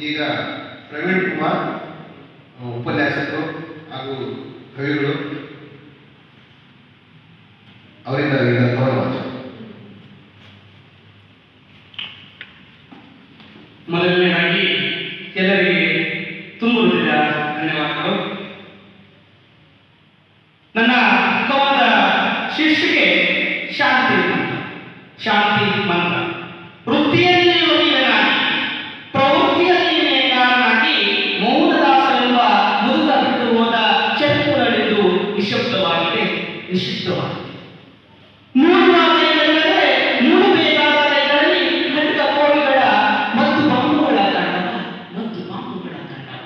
ಈಗ ಪ್ರವೀಣ್ ಕುಮಾರ್ ಉಪನ್ಯಾಸಕರು ಹಾಗೂ ಕವಿಗಳು ಅವರಿಂದ ಈಗ ಗೌರವ. ಮೊದಲನೇದಾಗಿ ಎಲ್ಲರಿಗೆ ತುಂಬ ಹೃದಯದ ಧನ್ಯವಾದಗಳು. ನನ್ನ ಕವನದ ಶೀರ್ಷಿಕೆ ಶಾಂತಿ ಮಂತ್ರ. ಶಾಂತಿ ಮಂತ್ರ. ವೃತ್ತಿಯಲ್ಲಿ ವಕೀಲನಾಗಿ, ಪ್ರವೃತ್ತಿಯಲ್ಲಿ ನೇಕಾರನಾಗಿ, ಮೌನದಾಸರೆಂಬ ಮುದುಕ ಬಿಟ್ಟು ಹೋದ ಚರ್ಪುರಳಿದು ನಿಶಬ್ದವಾಗಿದೆ, ನಿಶಬ್ದವಾಗಿದೆ. ಮೂಡುವ ಕೈಗಳೆಂದರೆ ಮೂಡಬೇಕಾದ ಕೈಗಳಲ್ಲಿ ಖಡ್ಗ ಕೋವಿಗಳ ಮತ್ತು ಬಾಂಬುಗಳ ತಂಡವ, ಮತ್ತು ಬಾಂಬುಗಳ ತಂಡವ.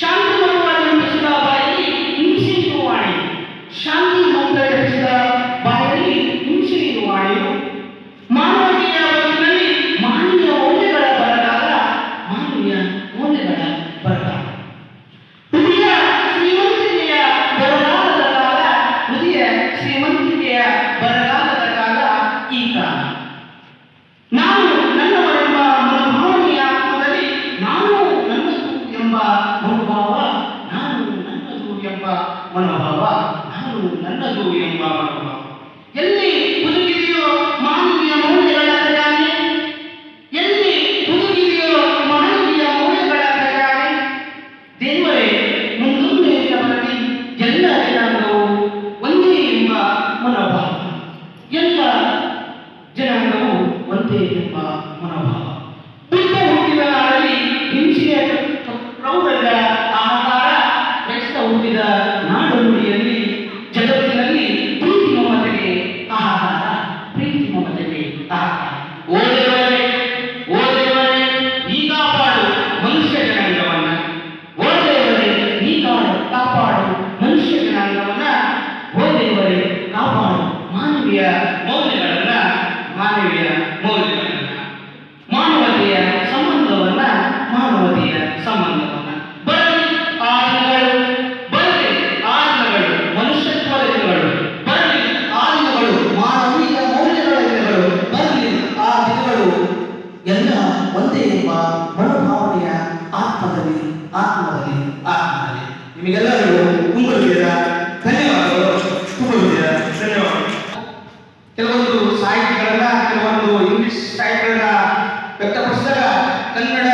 ಶಾಂತಿ ಮಂತ್ರ ಜಪಿಸಿದ ಬಾಯಲ್ಲಿ ಹಿಂಸೆಯು ವಾಣಿ, ಶಾಂತಿ ಮಂತ್ರ ಜಪಿಸಿದ ಬಾಯಲ್ಲಿ ಹಿಂಸೆಯು ವಾಣಿಯು. ಮಾನವೀಯ ಬದುಕಿನಲ್ಲಿ ಮಾನವೀಯ ಮೌಲ್ಯಗಳ ಬರಗಾಲ, ಮಾನವೀಯ ಮೌಲ್ಯಗಳ ಬರಗಾಲ. ಹೃದಯ ಶ್ರೀಮಂತಿಕೆಯ ಬರಗಾಲದ ಕಾಲ, ಹೃದಯ ಶ್ರೀಮಂತಿಕೆಯ ಬರಗಾಲದ ಕಾಲ ಈ ಕಾಲ. ನಾನು ನನ್ನವರೆಂಬ ಮನೋಭಾವನೆಯ ಆತ್ಮದಲ್ಲಿ, ನಾನು ನನ್ನದು ಎಂಬ ಮನೋಭಾವ, ನಾನು ನನ್ನದು ಎಂಬ ಮನೋಭಾವ, ನಾನು ನನ್ನದು ಎಂಬ ಮನೋಭಾವ. ಎಲ್ಲಿ ಹುದುಗಿದೆಯೋ ಮಾನವೀಯ ಮೌಲ್ಯಗಳ ಖಜಾನೆ, ಎಲ್ಲಿ ಹುದುಗಿದೆಯೋ ಮಾನವೀಯ ಮೌಲ್ಯಗಳ ಖಜಾನೆ. ದೇವರೇ ಮುಂದೊಂದೇರಿಯ ಬರಲಿ ಎಲ್ಲ ಜನಾಂಗವು ಒಂದೇ ಎಂಬ ಮನೋಭಾವ, ಎಲ್ಲ ಜನಾಂಗವು ಒಂದೇ ಎಂಬ ಮನೋಭಾವ. ಬುದ್ಧ ಹುಟ್ಟಿದ ನಾಡಲ್ಲಿ ಹಿಂಸೆಯ ಪ್ರೌಢದ ಆಹಾರ, ರಕ್ತ ಹುಟ್ಟಿದ ನಾಡು ನುಡಿಯಲ್ಲಿ ಜಗತ್ತಿನಲ್ಲಿ ಪ್ರೀತಿ ಮಮತೆಗೆ ಆಹಾರ, ಪ್ರೀತಿ ಮಮತೆಗೆ ಆಹಾರ. ಓ ದೇವರೇ, ಓ ದೇವರೇ, ನೀ ಕಾಪಾಡು ಮನುಷ್ಯ ಜನಾಂಗವನ್ನ. ಓ ದೇವರೇ, ನೀ ಕಾಪಾಡು ಮನುಷ್ಯ ಜನಾಂಗವನ್ನ. ಓ ದೇವರೇ, ಕಾಪಾಡು ಮಾನವೀಯ ಮೌಲ್ಯಗಳನ್ನ, ಮಾನವೀಯ ಮೌಲ್ಯಗಳನ್ನ, ಮಾನವತೆಯ ಸಂಬಂಧವನ್ನ, ಮಾನವತೆಯ ಸಂಬಂಧವನ್ನ. ಬರಲಿ ಆ ದಿನಗಳು, ಬರಲಿ ಆ ದಿನಗಳು, ಮನುಷ್ಯತ್ವದ ದಿನಗಳು, ಬರಲಿ ಆ ದಿನಗಳು, ಮಾನವೀಯ ಮೌಲ್ಯಗಳ ದಿನಗಳು, ಬರಲಿ ಆ ದಿನಗಳು. ಎಲ್ಲ ಒಂದೇ ಎಂಬ ಮನೋಭಾವನೆಯ ಆತ್ಮದಲ್ಲಿ, ಆತ್ಮದಲ್ಲಿ, ಆತ್ಮದಲ್ಲಿ. ನಿಮಗೆಲ್ಲರಿಗೂ ತುಂಬ ಹೃದಯದ ಧನ್ಯವಾದಗಳು, ತುಂಬ ಹೃದಯದ ಧನ್ಯವಾದಗಳು. ಕೆಲವೊಂದು ಸಾಹಿತ್ಯಗಳನ್ನ, ಕೆಲವೊಂದು ಇಂಗ್ಲಿಷ್ ಸಾಹಿತ್ಯಗಳನ್ನ ವ್ಯಕ್ತಪಡಿಸಿದಾಗ ಕನ್ನಡ